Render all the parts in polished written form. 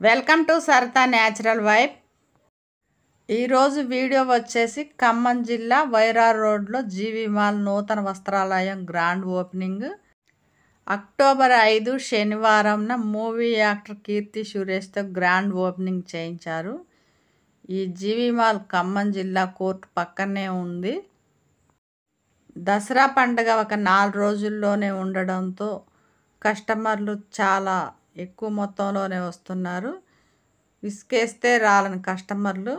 Welcome to Saritha natural vibe. ఈరోజు video వచ్చేసి ఖమ్మం జిల్లా వైరా రోడ్లో జీవి మాల్ నూతన వస్త్రాలయం గ్రాండ్ ఓపెనింగ్. అక్టోబర్ 5 శనివారంన మూవీ యాక్టర్ కీర్తి సురేష్తో గ్రాండ్ ఓపెనింగ్ చేయించారు. ఈ జీవి మాల్ ఖమ్మం జిల్లా కోర్టు పక్కనే ఉంది. దసరా పండుగ ఒక 4 రోజుల్లోనే ఉండడంతో కస్టమర్లు చాలా ఎక్కువ మొత్తంలోనే వస్తున్నారు. విసుకేస్తే రాలని కస్టమర్లు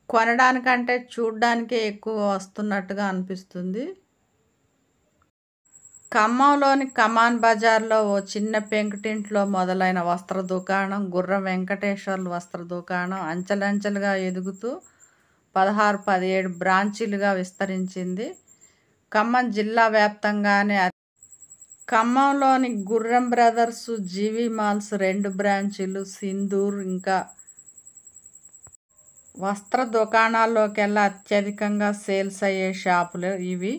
కొనడానికంటే చూడ్డానికే ఎక్కువ వస్తున్నట్టుగా అనిపిస్తుంది. ఖమ్మంలోని కమాన్ బజార్లో ఓ చిన్న పెంకుటింట్లో మొదలైన వస్త్ర దుకాణం గుర్రం వెంకటేశ్వర్లు వస్త్ర దుకాణం అంచెలంచెలుగా ఎదుగుతూ 16-17 బ్రాంచీలుగా విస్తరించింది. ఖమ్మం జిల్లా వ్యాప్తంగానే ఖమ్మంలోని గుర్రం బ్రదర్స్, జీవి మాల్స్ 2 బ్రాంచీలు, సింధూర్ ఇంకా వస్త్ర దుకాణాల్లోకెల్లా అత్యధికంగా సేల్స్ అయ్యే షాపులు ఇవి.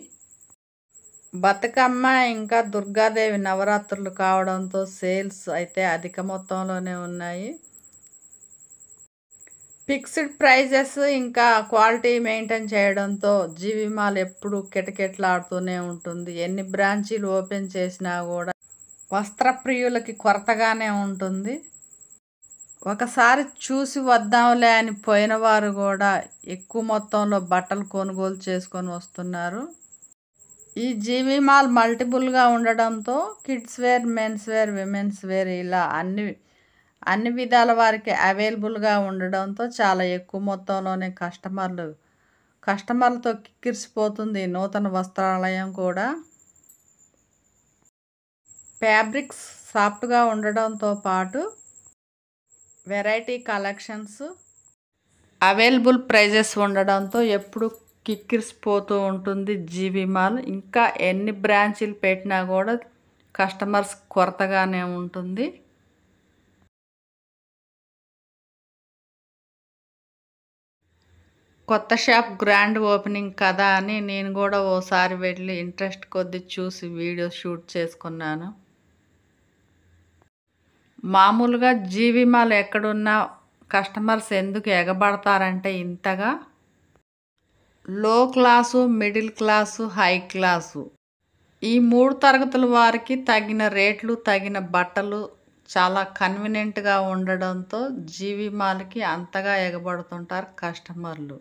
బతుకమ్మ ఇంకా దుర్గాదేవి నవరాత్రులు కావడంతో సేల్స్ అయితే అధిక మొత్తంలోనే ఉన్నాయి. ఫిక్స్డ్ ప్రైజెస్ ఇంకా క్వాలిటీ మెయింటైన్ చేయడంతో జీవి మాల్ ఎప్పుడు కిటకిటలాడుతూనే ఉంటుంది. ఎన్ని బ్రాంచీలు ఓపెన్ చేసినా కూడా వస్త్రప్రియులకి కొరతగానే ఉంటుంది. ఒకసారి చూసి వద్దాంలే అని పోయిన వారు కూడా ఎక్కువ మొత్తంలో బట్టలు కొనుగోలు చేసుకొని వస్తున్నారు. ఈ జీవి మాల్ మల్టిపుల్గా ఉండడంతో kids wear, men's wear, women's wear ఇలా అన్ని విధాల వారికి అవైలబుల్గా ఉండడంతో చాలా ఎక్కువ మొత్తంలోనే కస్టమర్లతో కిక్కిరిసిపోతుంది నూతన వస్త్రాలయం కూడా. ఫ్యాబ్రిక్స్ సాఫ్ట్గా ఉండడంతో పాటు వెరైటీ కలెక్షన్స్, అవైలబుల్ ప్రైజెస్ ఉండడంతో ఎప్పుడు కిక్కిరిసిపోతూ ఉంటుంది జీవి మాల్. ఇంకా ఎన్ని బ్రాంచీలు పెట్టినా కూడా కస్టమర్స్ కొరతగానే ఉంటుంది. కొత్త షాప్ గ్రాండ్ ఓపెనింగ్ కదా అని నేను కూడా ఓసారి వెళ్ళి ఇంట్రెస్ట్ కొద్ది చూసి వీడియో షూట్ చేసుకున్నాను. మామూలుగా జీవి మాల్ ఎక్కడున్నా కస్టమర్స్ ఎందుకు ఎగబడతారంటే ఇంతగా లో class, middle class, high class ఈ 3 తరగతుల వారికి తగిన రేట్లు, తగిన బట్టలు చాలా కన్వీనియంట్గా ఉండడంతో జీవి మాల్కి అంతగా ఎగబడుతుంటారు కస్టమర్లు.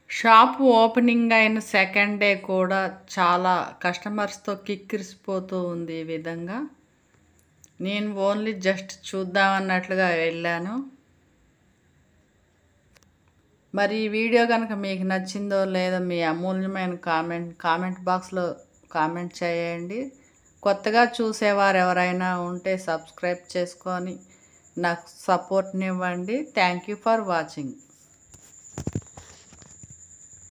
షాప్ ఓపెనింగ్ అయిన సెకండ్ డే కూడా చాలా కస్టమర్స్తో కిక్కిరిసిపోతూ ఉంది. ఈ విధంగా నేను ఓన్లీ జస్ట్ చూద్దామన్నట్లుగా వెళ్ళాను. మరి ఈ వీడియో కనుక మీకు నచ్చిందో లేదో మీ అమూల్యమైన కామెంట్ బాక్స్లో కామెంట్ చేయండి. కొత్తగా చూసేవారు ఎవరైనా ఉంటే సబ్స్క్రైబ్ చేసుకొని నాకు సపోర్ట్నివ్వండి. Thank you for watching.